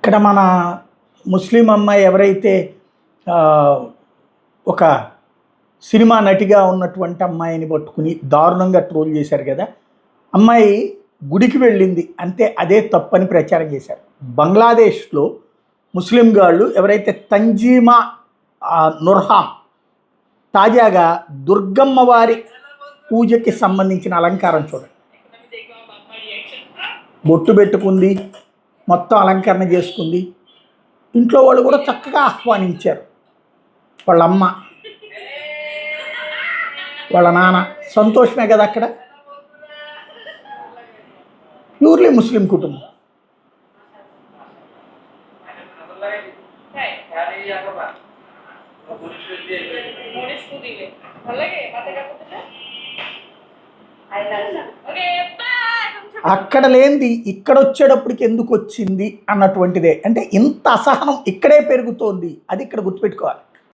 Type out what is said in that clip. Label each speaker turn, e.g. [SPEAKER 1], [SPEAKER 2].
[SPEAKER 1] ఇక్కడ మన ముస్లిం అమ్మాయి ఎవరైతే ఒక సినిమా నటిగా ఉన్నటువంటి అమ్మాయిని పట్టుకుని దారుణంగా ట్రోల్ చేశారు కదా. అమ్మాయి గుడికి వెళ్ళింది అంతే, అదే తప్పని ప్రచారం చేశారు. బంగ్లాదేశ్లో ముస్లిం గాళ్ళు ఎవరైతే తంజీమా నుర్హామ్ తాజాగా దుర్గమ్మ వారి పూజకి సంబంధించిన అలంకారం చూడండి. బొట్టు పెట్టుకుంది, మొత్తం అలంకరణ చేసుకుంది. ఇంట్లో వాళ్ళు కూడా చక్కగా ఆహ్వానించారు. వాళ్ళ అమ్మ, వాళ్ళ నాన్న, సంతోషమే కదా అక్కడ. ప్యూర్లీ ముస్లిం కుటుంబం. అక్కడ లేనిది ఇక్కడ వచ్చేటప్పటికి ఎందుకు వచ్చింది అన్నటువంటిదే. అంటే ఇంత అసహనం ఇక్కడే పెరుగుతోంది, అది ఇక్కడ గుర్తుపెట్టుకోవాలి.